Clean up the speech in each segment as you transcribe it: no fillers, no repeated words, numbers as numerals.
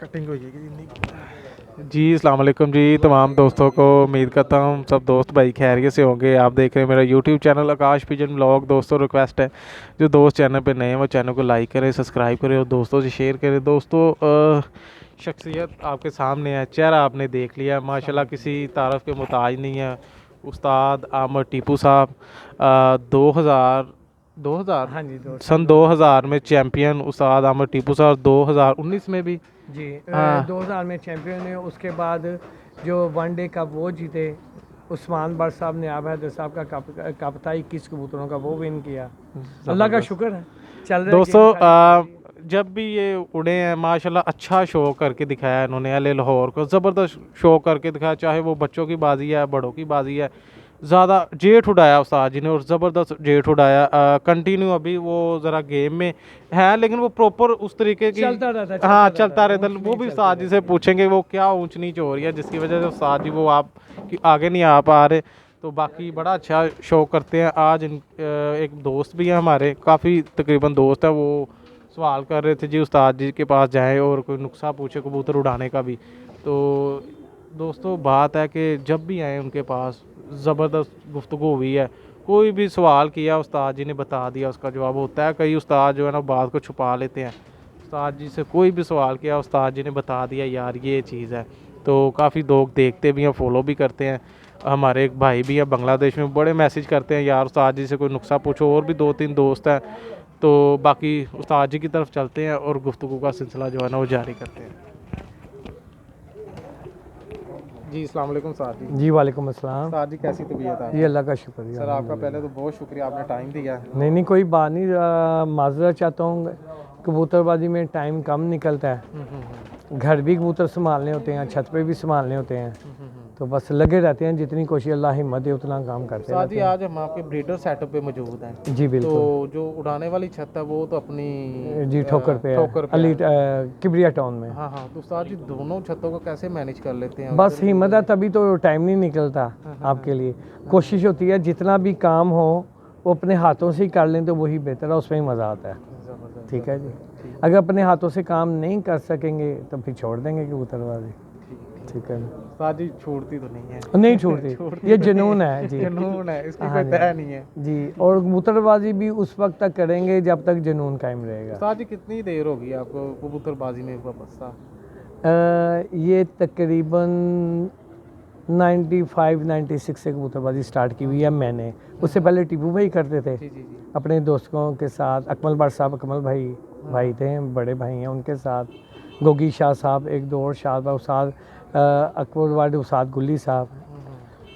Cutting हो जाएगी जी। अस्सलाम वालेकुम जी तमाम दोस्तों को, उम्मीद करता हूँ सब दोस्त भाई खैरियत से होंगे। आप देख रहे हैं मेरा यूट्यूब चैनल आकाश पिजन ब्लॉग। दोस्तों रिक्वेस्ट है जो दोस्त चैनल पे नए हैं वो चैनल को लाइक करें, सब्सक्राइब करें और दोस्तों से शेयर करें। दोस्तों शख्सियत आपके सामने है, चेहरा आपने देख लिया, माशाल्लाह किसी तारफ़ के मुताज नहीं है। उस्ताद आमर टीपू साहब 2000 हाँ जी, सन 2000 में चैम्पियन उस्ताद आमर टीपू साहब, 2019 में भी जी हाँ 2000 में चैंपियन है। उसके बाद जो वनडे कप वो जीते, उस्मान बट साहब ने आब हैदर साहब का कप था 21 कबूतरों का, वो विन किया। अल्लाह का शुक्र है, चल रहा है दोस्तों जब भी ये उड़े हैं माशाल्लाह अच्छा शो करके दिखाया इन्होंने। अल लाहौर को ज़बरदस्त शो करके दिखाया, चाहे वो बच्चों की बाजी है बड़ों की बाजी है। ज़्यादा जेठ उड़ाया उस्ताद जी ने और ज़बरदस्त जेठ उड़ाया। कंटिन्यू अभी वो ज़रा गेम में है लेकिन वो प्रॉपर उस तरीके की चलता रहता, हाँ चलता रहता। ऊंच वो नीच भी चलते उस्ताद जी से रहते हैं। पूछेंगे वो क्या ऊंच नीच हो रही है जिसकी वजह से उस्ताद जी वो आप आगे नहीं आ पा रहे। तो बाकी बड़ा अच्छा शो करते हैं। आज एक दोस्त भी है हमारे, काफ़ी तकरीबन दोस्त है, वो सवाल कर रहे थे जी उस्ताद जी के पास जाएं और कोई नुस्खा पूछे कबूतर उड़ाने का भी। तो दोस्तों बात है कि जब भी आए उनके पास ज़बरदस्त गुफ्तगू हुई है। कोई भी सवाल किया उस्ताद जी ने बता दिया, उसका जवाब होता है। कई उस्ताद जो है ना बात को छुपा लेते हैं। उस्ताद जी से कोई भी सवाल किया उस्ताद जी ने बता दिया यार ये चीज़ है। तो काफ़ी लोग देखते भी हैं, फॉलो भी करते हैं। हमारे एक भाई भी है बांग्लादेश में, बड़े मैसेज करते हैं यार उस्ताद जी से कोई नुस्खा पूछो। और भी 2-3 दोस्त हैं। तो बाकी उस्ताद जी की तरफ चलते हैं और गुफ्तगू का सिलसिला जो है ना वो जारी करते हैं जी। अस्सलाम वालेकुम उस्ताद जी। जी वालेकुम अस्सलाम। उस्ताद जी कैसी तबीयत है? जी अल्लाह का शुक्रिया। सर आपका पहले तो बहुत शुक्रिया, आपने टाइम दिया। नहीं कोई बात नहीं, माजरत चाहता हूँ, कबूतरबाजी में टाइम कम निकलता है। घर भी कबूतर संभालने होते हैं, छत पे भी संभालने होते हैं, तो बस लगे रहते हैं। जितनी कोशिश अल्लाह हिम्मत दे उतना काम करते हैं। उस्ताद जी आज हम आपके ब्रीडर सेटअप पे मौजूद हैं। जी बिल्कुल। तो जो उड़ाने वाली छत है वो तो अपनी जी ठोकर पे है, अली किबरिया टाउन में। हाँ हाँ। तो उस्ताद जी दोनों छतों को कैसे मैनेज कर लेते हैं? बस हिम्मत है तभी तो टाइम नहीं निकलता आपके लिए। कोशिश होती है जितना भी काम हो वो अपने हाथों से ही कर लें तो वही बेहतर है, उसमें ही मज़ा आता है। ठीक है जी। अगर अपने हाथों से काम नहीं कर सकेंगे तो फिर छोड़ देंगे कबूतरबाजी। ठीक है उस्ताद जी छोड़ती तो नहीं है? नहीं छोड़ती, ये जुनून है जी। जुनून है, इसकी हाँ कोई तय नहीं है जी। और कबूतरबाजी भी उस वक्त तक करेंगे जब तक जुनून कायम रहेगा। उस्ताद जी कितनी देर होगी आपको कबूतरबाजी में वाबस्ता? ये तकरीबन 95-96 से कबूतरबाजी स्टार्ट की हुई है मैंने। उससे पहले टीपू भाई करते थे जी जी जी। अपने दोस्तों के साथ। अकमल भट्ट साहब, अकमल भाई थे, बड़े भाई हैं, उनके साथ। गोगी शाह साहब, एक दो और शाह उस्ताद अकबर वार्ड, उस्ताद गुल्ली साहब,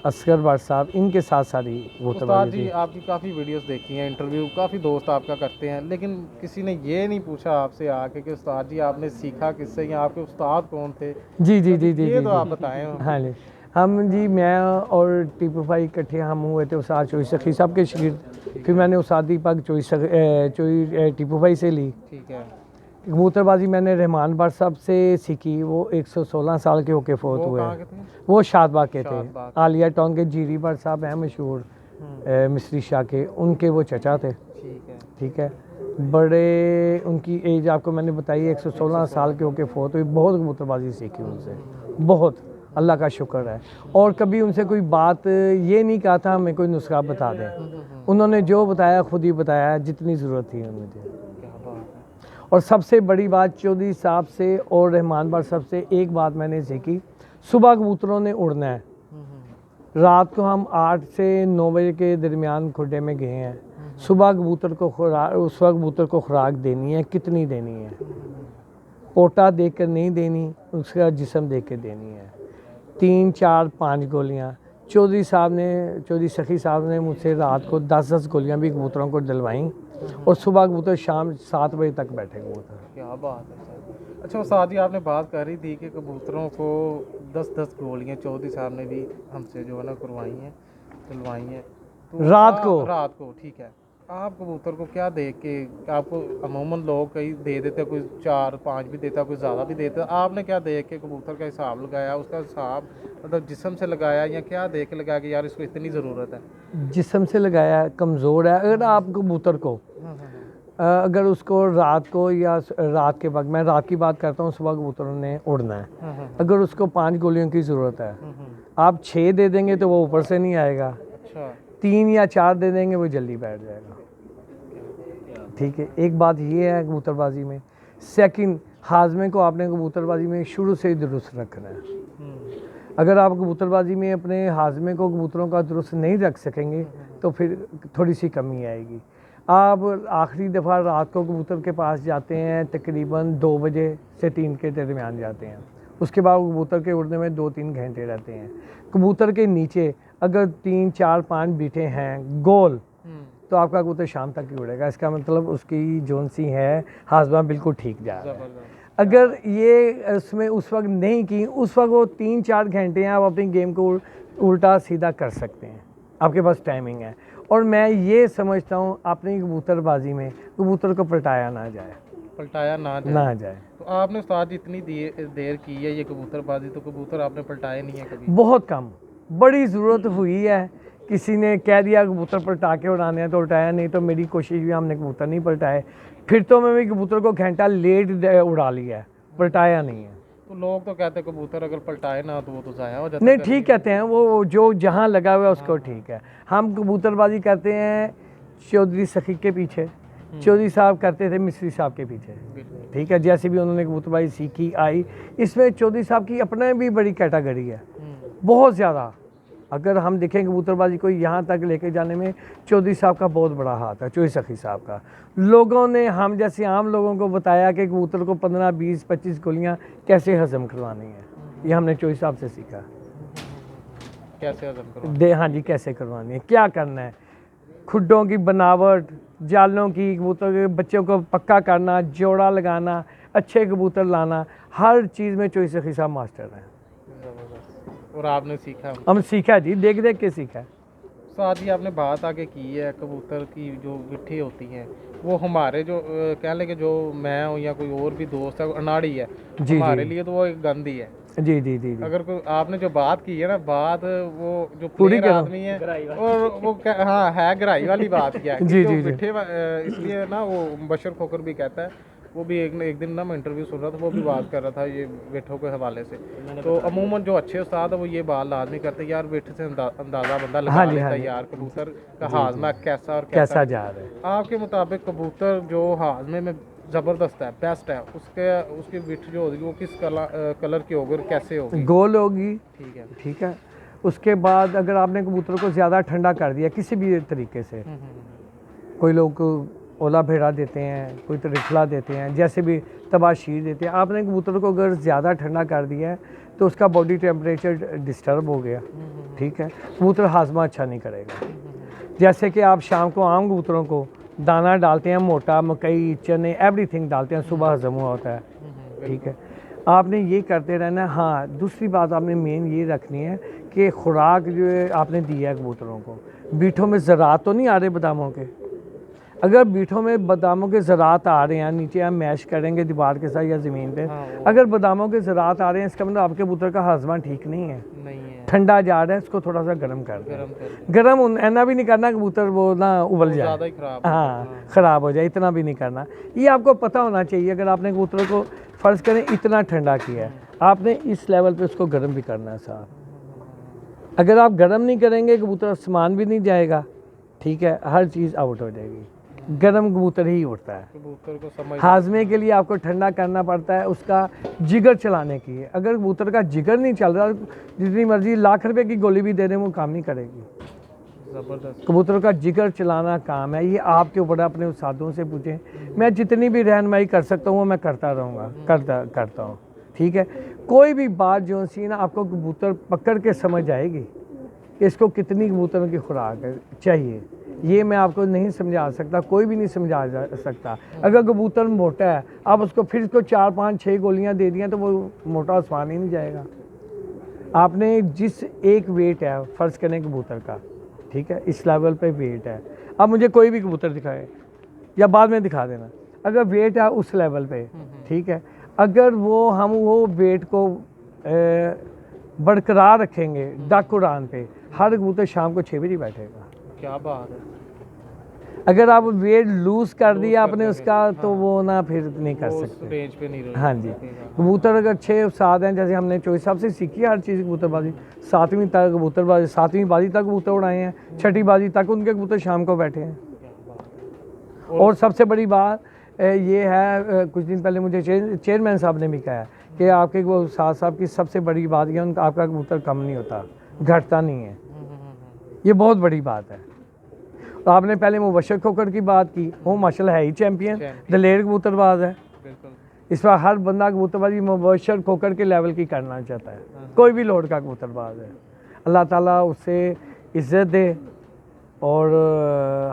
असगर भट्ट साहब, इनके साथ सारी उस्ताद कबूतरबाजी जी थी। आपकी काफ़ी वीडियोस देखी हैं, इंटरव्यू काफ़ी दोस्त आपका करते हैं, लेकिन किसी ने ये नहीं पूछा आपसे आके कि उस्ताद जी आपने सीखा किससे या आपके उस्ताद कौन थे? जी जी जी जी ये जी तो जी। आप बताएं। हाँ जी। हम जी मैं और टीपू भाई इकट्ठे हम हुए थे उस्ताद चोई सखी साहब के शागिर्द। फिर मैंने उस्ताद दीपक चोई टीपू भाई से ली। ठीक है। कबूतरबाजी मैंने रहमान भट्ट साहब से सीखी, वो 116 साल के होके फोत वो हुए। कहाँ के थे? वो शादबाग के थे। शादबाग। आलिया टाउन के जीरी भट्ट साहब हैं मशहूर मिस्त्री शाह के, उनके वो चचा थे। ठीक है। ठीक है। बड़े उनकी एज आपको मैंने बताई 116 साल के होके फोत हुई। बहुत कबूतरबाजी सीखी उनसे, बहुत, अल्लाह का शुक्र है। और कभी उनसे कोई बात ये नहीं कहा था हमें कोई नुस्खा बता दें। उन्होंने जो बताया खुद ही बताया जितनी ज़रूरत थी मुझे। क्या बात है। और सबसे बड़ी बात चौधरी साहब से और रहमान भट्ट साहब से एक बात मैंने सीखी, सुबह कबूतरों ने उड़ना है। रात को हम 8 से 9 बजे के दरमियान खुड्डे में गए हैं। सुबह कबूतर को खुराक, उस वक्त कबूतर को खुराक देनी है, कितनी देनी है, पोटा देकर नहीं देनी, उसका जिस्म दे कर देनी है। 3, 4, 5 गोलियाँ चौधरी सखी साहब ने मुझसे रात को 10-10 गोलियाँ भी कबूतरों को डलवाईं। और सुबह कबूतर शाम 7 बजे तक बैठे कबूतर। क्या बात है सर। अच्छा उस्ताद जी आपने बात करी थी कि कबूतरों को 10-10 गोलियाँ चौधरी साहब ने भी हमसे जो है ना करवाई हैं, दिलवाई हैं। तो रात को ठीक है। आप कबूतर को क्या देख के, आपको अमूमन लोग कई दे देते, कोई 4-5 भी देता, कोई ज़्यादा भी देता, आपने क्या देख के कबूतर का हिसाब लगाया? उसका हिसाब मतलब जिस्म से लगाया या क्या देख के लगाया कि यार इसको इतनी ज़रूरत है? जिस्म से लगाया, कमज़ोर है। अगर आप कबूतर को अगर उसको रात को या रात के वक्त, मैं रात की बात करता हूँ, सुबह कबूतरों ने उड़ना है, अगर उसको 5 गोलियों की ज़रूरत है, आप 6 दे देंगे तो वो ऊपर से नहीं आएगा, अच्छा 3 या 4 दे देंगे वो जल्दी बैठ जाएगा। ठीक है, एक बात ये है कबूतरबाजी में। सेकंड, हाजमे को आपने कबूतरबाजी में शुरू से ही दुरुस्त रखना है। अगर आप कबूतरबाजी में अपने हाजमे को कबूतरों का दुरुस्त नहीं रख सकेंगे तो फिर थोड़ी सी कमी आएगी। आप आखिरी दफ़ा रात को कबूतर के पास जाते हैं तकरीबन 2 बजे से 3 के दरमियान जाते हैं, उसके बाद कबूतर के उड़ने में 2-3 घंटे रहते हैं। कबूतर के नीचे अगर 3, 4, 5 बीटे हैं गोल तो आपका कबूतर शाम तक ही उड़ेगा, इसका मतलब उसकी जोन सी है हाजमा बिल्कुल ठीक जा रहा है। अगर ये उसमें उस वक्त नहीं की, उस वक्त वो 3-4 घंटे हैं, आप अपनी गेम को उल्टा सीधा कर सकते हैं, आपके पास टाइमिंग है। और मैं ये समझता हूँ अपनी कबूतरबाजी में कबूतर को पलटाया ना जाए, पलटाया ना जाए। तो आपने उस्ताद इतनी देर की है ये कबूतरबाजी, तो कबूतर आपने पलटाए नहीं है कभी? बहुत कम, बड़ी ज़रूरत हुई है, किसी ने कह दिया कबूतर पलटा के उड़ाने हैं तो उठाया, नहीं तो मेरी कोशिश भी हमने कबूतर नहीं पलटाए। फिर तो मैं भी कबूतर को घंटा लेट उड़ा लिया है, पलटाया नहीं है। तो लोग तो कहते हैं कबूतर अगर पलटाए ना तो वो तो ज़ाया हो जाता है। नहीं, ठीक कहते हैं, वो जो जहाँ लगा हुआ है उसको ठीक है। हम कबूतरबाजी करते हैं चौधरी सखी के पीछे, चौधरी साहब करते थे मिस्त्री साहब के पीछे, ठीक है, जैसे भी उन्होंने कबूतरबाजी सीखी आई। इसमें चौधरी साहब की अपने भी बड़ी कैटेगरी है, बहुत ज़्यादा। अगर हम देखें कबूतरबाजी को यहाँ तक लेके जाने में चौधरी साहब का बहुत बड़ा हाथ है, चौधरी सखी साहब का। लोगों ने हम जैसे आम लोगों को बताया कि कबूतर को 15, 20, 25 गोलियाँ कैसे हज़म करवानी है, ये हमने चौधरी साहब से सीखा। कैसे हज़म करवानी? हाँ जी, कैसे करवानी है, क्या करना है, खुड्डों की बनावट, जालों की, कबूतर के बच्चों को पक्का करना, जोड़ा लगाना, अच्छे कबूतर लाना, हर चीज़ में चौधरी सखी साहब मास्टर हैं। और आपने सीखा? हम सीखा जी, देख देख के सीखा। साथ ही आपने बात आगे की है कबूतर की जो विट्ठी होती हैं, वो हमारे जो कह लें कि जो मैं हूँ या कोई और भी दोस्त है अनाड़ी है, जी, हमारे लिए तो वो एक गंदी है। जी जी जी जी। अगर कोई आपने जो बात की है ना, बात वो जो पूरी प्लेयर करो। आदमी है और वो हाँ है गहराई वाली बात क्या है जी, जो जी, जी। विट्ठे इसलिए ना वो बशर खोकर भी कहता है, वो भी एक दिन ना मैं इंटरव्यू सुन रहा था, वो भी बात कर रहा था ये विट्ठों के हवाले से। तो अमूमन जो अच्छे उस्ताद है वो ये बात लाजमी करते हैं यार विट्ठ से अंदाज़ा बंदा लगा लेता है यार कबूतर का हाजमा कैसा और कैसा जा रहा है। आपके मुताबिक कबूतर जो हाजमे में ज़बरदस्त है, बेस्ट है, उसकी विट्ठ जो होगी वो किस कलर की होगी और कैसे होगी? गोल होगी, ठीक है। ठीक है। उसके बाद अगर आपने कबूतर को ज़्यादा ठंडा कर दिया किसी भी तरीके से, कोई लोग ओला भेड़ा देते हैं, कोई त्रिफला देते हैं, जैसे भी तबाशीर देते हैं, आपने कबूतर को अगर ज़्यादा ठंडा कर दिया है तो उसका बॉडी टेम्परेचर डिस्टर्ब हो गया, ठीक है, कबूतर हाजमा अच्छा नहीं करेगा। जैसे कि आप शाम को आम कबूतरों को दाना डालते हैं, मोटा, मकई, चने, एवरीथिंग डालते हैं, सुबह हजम हुआ होता है, ठीक है, आपने ये करते रहना है। हाँ, दूसरी बात आपने मेन ये रखनी है कि खुराक जो है आपने दिया है कबूतरों को, बीठों में ज़रात तो नहीं आ रहे बादामों के। अगर बीठों में बादामों के ज़रात आ रहे हैं, नीचे हम मैश करेंगे दीवार के साथ या ज़मीन पे, अगर बादामों के ज़रात आ रहे हैं इसका मतलब आपके कबूतर का हाजमा ठीक नहीं है, ठंडा जा रहा है, इसको थोड़ा सा गर्म कर दें। गर्म ऐना भी नहीं करना कबूतर वो ना उबल जाए, हाँ ख़राब हो जाए, इतना भी नहीं करना। ये आपको पता होना चाहिए। अगर आपने कबूतर को फ़र्ज़ करें इतना ठंडा किया है, आपने इस लेवल पे उसको गर्म भी करना है साहब। अगर आप गर्म नहीं करेंगे कबूतर आसमान भी नहीं जाएगा, ठीक है, हर चीज़ आउट हो जाएगी। गर्म कबूतर ही उड़ता है। कबूतर को समझ हाजमे के लिए आपको ठंडा करना पड़ता है, उसका जिगर चलाने की है। अगर कबूतर का जिगर नहीं चल रहा, जितनी मर्जी लाख रुपए की गोली भी दे दें वो काम नहीं करेगी। ज़बरदस्त। कबूतर का जिगर चलाना काम है, ये आपके ऊपर, अपने उस्तादों से पूछें। मैं जितनी भी रहनुमाई कर सकता हूँ वो मैं करता रहूँगा, करता हूँ, ठीक है। कोई भी बात जो सी ना आपको कबूतर पकड़ के समझ आएगी कि इसको कितनी कबूतरों की खुराक चाहिए, ये मैं आपको नहीं समझा सकता, कोई भी नहीं समझा सकता। अगर कबूतर मोटा है, आप उसको फिर इसको 4, 5, 6 गोलियां दे दिया तो वो मोटा आसमान ही नहीं जाएगा। आपने जिस एक वेट है फ़र्ज़ करें कबूतर का, ठीक है, इस लेवल पे वेट है, अब मुझे कोई भी कबूतर दिखाए या बाद में दिखा देना, अगर वेट है उस लेवल पे, ठीक है, अगर हम वो वेट को बरकरार रखेंगे डक उड़ान पे, हर कबूतर शाम को 6 बजे बैठेगा। क्या बात है। अगर आप वेट लूज कर दिया आपने उसका तो वो ना फिर नहीं कर वो उस सकते। रेंज पे नहीं हाँ जी, कबूतर अगर 6 7 हैं, जैसे हमने चोई साहब से सीखी है हर चीज़ कबूतरबाजी, 7वीं तक कबूतरबाजी, 7वीं बाजी तक कबूतर उड़ाए हैं, 6ठी बाजी तक उनके कबूतर शाम को बैठे हैं। और सबसे बड़ी बात ये है, कुछ दिन पहले मुझे चेयरमैन साहब ने भी कहा कि आपके वो साहब साहब की सबसे बड़ी बात ये उनका आपका कबूतर कम नहीं होता, घटता नहीं है। ये बहुत बड़ी बात है। तो आपने पहले मुबशर खोकर की बात की, वो माशाल्लाह है ही चैम्पियन, दलेर कबूतरबाज है। इस बार हर बंदा कबूतरबाजी मुबशर खोकर के लेवल की करना चाहता है, कोई भी लोड का कबूतरबाज है। अल्लाह ताला उससे इज़्ज़त दे और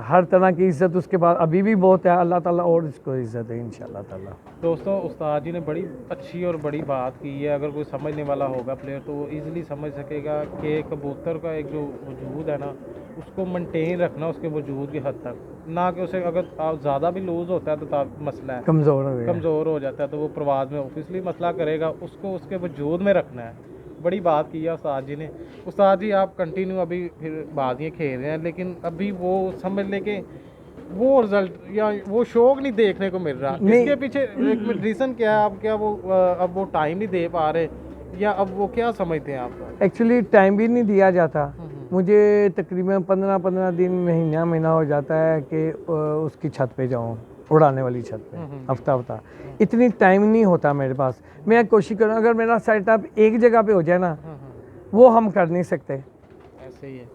हर तरह की इज़्ज़त उसके बाद अभी भी बहुत है, अल्लाह ताला और इसको इज़्ज़त दे इंशाअल्लाह ताला। दोस्तों उस्ताद जी ने बड़ी अच्छी और बड़ी बात की है। अगर कोई समझने वाला होगा प्लेयर तो वो ईज़िली समझ सकेगा कि कबूतर का एक जो वजूद है ना उसको मेंटेन रखना उसके वजूद की हद तक, ना कि उसे अगर ज़्यादा भी लूज़ होता है तो मसला है, कमज़ोर हो जाता है तो वो प्रवाज में ऑफिसली मसला करेगा, उसको उसके वजूद में रखना है। बड़ी बात की है उस्ताद जी ने। उस्ताद जी आप कंटिन्यू अभी फिर बाजियाँ खेल रहे हैं, लेकिन अभी वो समझ लें कि वो रिजल्ट या वो शौक नहीं देखने को मिल रहा। इसके पीछे एक रीज़न क्या है? आप क्या वो अब वो टाइम नहीं दे पा रहे या अब वो क्या समझते हैं आप? एक्चुअली टाइम भी नहीं दिया जाता। मुझे तकरीबन 15 दिन महीना हो जाता है कि उसकी छत पे जाऊँ, उड़ाने वाली छत पे, हफ्ता इतनी टाइम नहीं होता मेरे पास। मैं कोशिश करूँ अगर मेरा सेटअप एक जगह पे हो जाए ना, वो हम कर नहीं सकते। ऐसे ही है,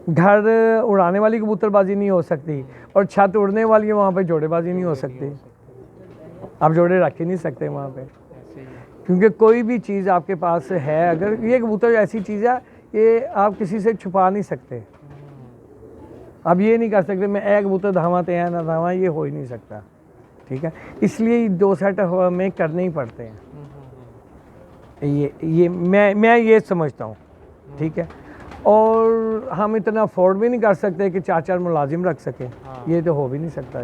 घर उड़ाने वाली कबूतरबाजी नहीं हो सकती और छत उड़ने वाली है, वहाँ पे जोड़ेबाजी नहीं हो सकती। आप जोड़े रख ही नहीं सकते वहाँ पे, क्योंकि कोई भी चीज़ आपके पास है, अगर ये कबूतर ऐसी चीज़ है कि आप किसी से छुपा नहीं सकते। आप ये नहीं कर सकते मैं एक कबूतर धावाते हैं ना धावा, ये हो ही नहीं सकता। ठीक है, इसलिए 2 सेट हमें करने ही पड़ते हैं। ये मैं ये समझता हूँ। ठीक है, और हम इतना अफोर्ड भी नहीं कर सकते कि 4 मुलाजिम रख सकें। ये तो हो भी नहीं सकता।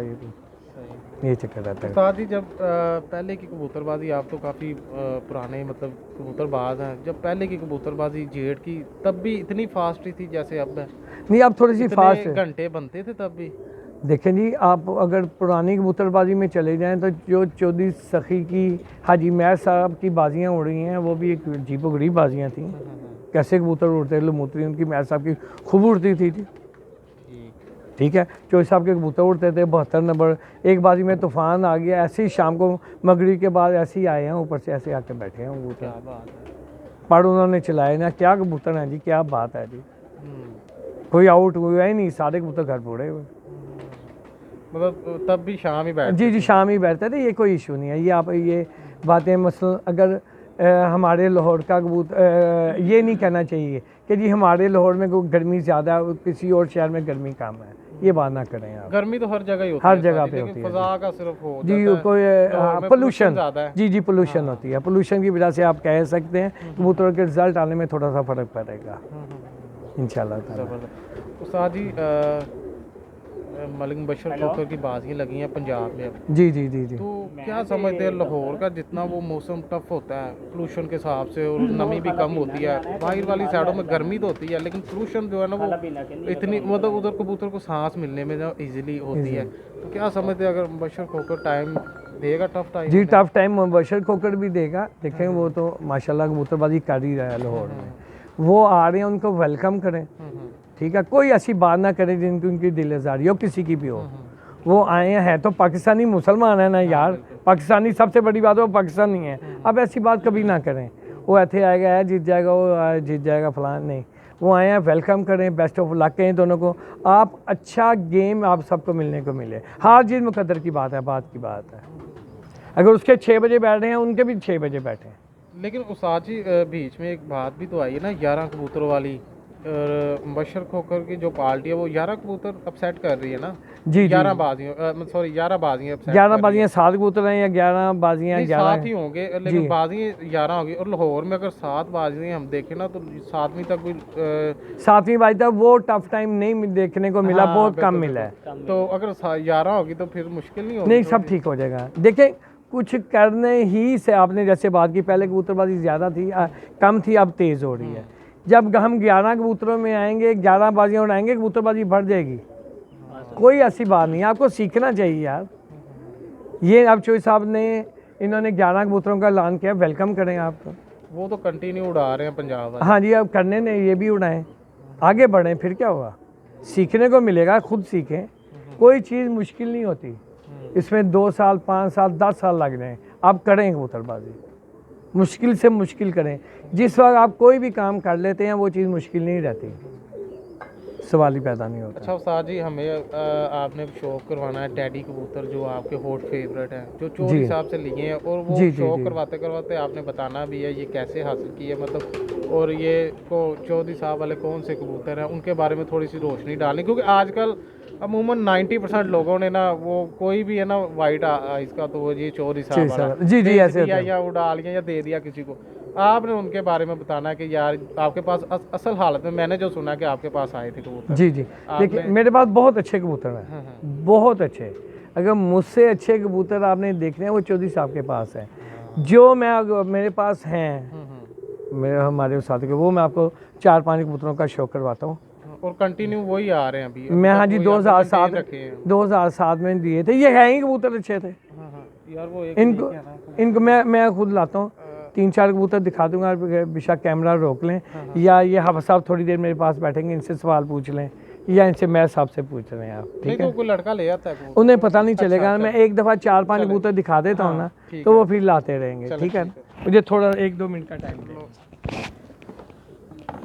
ये चक्कर रहता है। उस्ताद जी जब पहले की कबूतरबाजी, आप तो काफ़ी पुराने मतलब कबूतरबाज हैं, जब पहले की कबूतरबाजी जेड की तब भी इतनी फास्ट ही थी जैसे अब है? नहीं, अब थोड़ी सी फास्ट है। घंटे बनते थे तब भी। देखें जी, आप अगर पुरानी कबूतरबाजी में चले जाएं तो जो चौधरी सखी की हाजी मैर साहब की बाजियाँ उड़ी हैं वो भी एक अजीब गरीब बाजियाँ थी। कैसे कबूतर उड़ते लमूतरी उनकी मैर साहब की खूब उड़ती थी। ठीक है, चौधरी साहब के कबूतर उड़ते थे 72 नंबर। एक बाजी में तूफ़ान आ गया, ऐसे ही शाम को मगरिब के बाद ऐसे ही आए हैं, ऊपर से ऐसे आके बैठे हैं कबूतर, पर उन्होंने चलाए ना। क्या कबूतर हैं जी, क्या बात है जी, कोई आउट हुआ ही नहीं, सारे कबूतर घर फोड़े हुए। मतलब तब भी शाम ही बैठते? जी शाम ही बैठते थे, ये कोई इशू नहीं है। ये आप ये बातें मसलन अगर हमारे लाहौर का कबूतर ये नहीं कहना चाहिए कि जी हमारे लाहौर में गर्मी ज़्यादा है किसी और शहर में गर्मी कम है, ये बात ना करें आप। गर्मी तो हर जगह ही होती हर है, जगह पे होती है फ़ज़ा का सिर्फ हो जी, जाता है। कोई पोल्यूशन ज़्यादा है। जी पोल्यूशन होती है, पोल्यूशन की वजह से आप कह सकते हैं कबूतरों के रिजल्ट आने में थोड़ा सा फ़र्क पड़ेगा इंशाल्लाह ताला। उस्ताद जी मलिक मुबशर खोकर की बाजियाँ लगी हैं पंजाब में अब। जी तो क्या समझते हैं लाहौर का जितना वो मौसम टफ होता है पोल्यूशन के हिसाब से और नमी भी कम होती है, बाहर वाली साइडों में गर्मी तो होती है लेकिन पोल्यूशन जो है ना वो इतनी मतलब उधर कबूतर को सांस मिलने में जो ईजिली होती है, तो क्या समझते हैं अगर मुबशर खोकर टाइम देगा टफ टाइम? जी टफ टाइम मुबशर खोकर भी देगा। देखें वो तो माशाल्लाह कबूतरबाजी कर ही रहा है लाहौर में, वो आ रहे हैं उनको वेलकम करें। ठीक है, कोई ऐसी बात ना करे जिनकी उनकी दिल आज़ारी हो, किसी की भी हो। वो आए हैं तो पाकिस्तानी मुसलमान है ना यार, पाकिस्तानी सबसे बड़ी बात है वो पाकिस्तानी है। अब ऐसी बात कभी ना करें, वो ऐसे आएगा है जीत जाएगा, वो जीत जाएगा फलान, नहीं। वो आए हैं वेलकम करें, बेस्ट ऑफ लक कहें दोनों को। आप अच्छा गेम आप सबको मिलने को मिले, हार जीत मुकद्दर की बात है, बात की बात है। अगर उसके 6 बजे बैठ रहे हैं उनके भी 6 बजे बैठे। लेकिन उस्ताद जी बीच में एक बात भी तो आई है ना 11 कबूतरों वाली, और मुबशर खोकर की जो पार्टी है वो 11 कबूतर अपसेट कर रही है ना? जी 11 बाजियाँ, सॉरी 11 बाजियाँ अपसेट 11 बाजियाँ 7 कबूतर हैं या 11 बाजियाँ 11 7 ही होंगे, लेकिन बाजियाँ 11 होगी। और लाहौर में अगर 7 बाजियाँ हम देखें ना तो 7वीं तक भी 7वीं बाजी तक वो टफ टाइम नहीं देखने को मिला, बहुत कम मिला है। तो अगर 11 होगी तो फिर मुश्किल नहीं होगी? नहीं, सब ठीक हो जाएगा। देखें कुछ करने ही से, आपने जैसे बात की पहले कबूतरबाजी ज़्यादा थी, कम थी, अब तेज़ हो रही है। जब हम 11 कबूतरों में आएंगे, 11 बाजियाँ उड़ाएंगे, कबूतरबाजी बढ़ जाएगी। कोई ऐसी बात नहीं है, आपको सीखना चाहिए यार। ये अब चौधरी साहब ने इन्होंने 11 कबूतरों का ऐलान किया, वेलकम करें आपको। वो तो कंटिन्यू उड़ा रहे हैं पंजाब वाले। हाँ जी, अब करने ने ये भी उड़ाएं, आगे बढ़ें, फिर क्या हुआ, सीखने को मिलेगा, खुद सीखें। कोई चीज़ मुश्किल नहीं होती, इसमें 2 साल 5 साल 10 साल लग जाएं, आप करें कबूतरबाजी, मुश्किल से मुश्किल करें। जिस वक्त आप कोई भी काम कर लेते हैं वो चीज़ मुश्किल नहीं रहती, सवाल ही पैदा नहीं होता। अच्छा उस्ताद जी, हमें आपने शौक करवाना है टैडी कबूतर जो आपके हॉट फेवरेट हैं, जो चौधरी साहब से लिए हैं, और वो शौक करवाते करवाते आपने बताना भी है ये कैसे हासिल किए, मतलब, और ये को चौधरी साहब वाले कौन से कबूतर हैं उनके बारे में थोड़ी सी रोशनी डालनी, क्योंकि आजकल अमूमन 90% लोगों ने ना, वो कोई भी है ना वाइट आइस का, तो वो ये चौधरी साहब वाला जी जी ऐसे दिया या उड़ा लिया या दे दिया किसी को। आपने उनके बारे में बताना है कि यार आपके पास असल हालत में, मैंने जो सुना कि आपके पास आए थे कबूतर। जी जी, देखिए मेरे पास बहुत अच्छे कबूतर हैं, बहुत अच्छे। अगर मुझसे अच्छे कबूतर आपने देखने हैं वो चौधरी साहब के पास है। जो मैं मेरे पास हैं मेरे हमारे साथी के, वो मैं आपको 4-5 कबूतरों का शौक करवाता हूँ, और कंटिन्यू वही आ रहे हैं अभी। मैं हाँ जी 2007 में दिए थे, ये है ही कबूतर अच्छे थे। यार वो इनको मैं खुद लाता हूँ, 3-4 कबूतर दिखा दूंगा, बेशक कैमरा रोक लें, या ये हाफिज साहब थोड़ी देर मेरे पास बैठेंगे, इनसे सवाल पूछ लें, या इनसे मैं साहब से पूछ रहे हैं आप, ठीक है। कोई लड़का ले आता है, उन्हें पता नहीं चलेगा। मैं एक दफ़ा 4-5 कबूतर दिखा देता हूँ ना, तो वो फिर लाते रहेंगे, ठीक है। मुझे थोड़ा 1-2 मिनट का टाइम दें।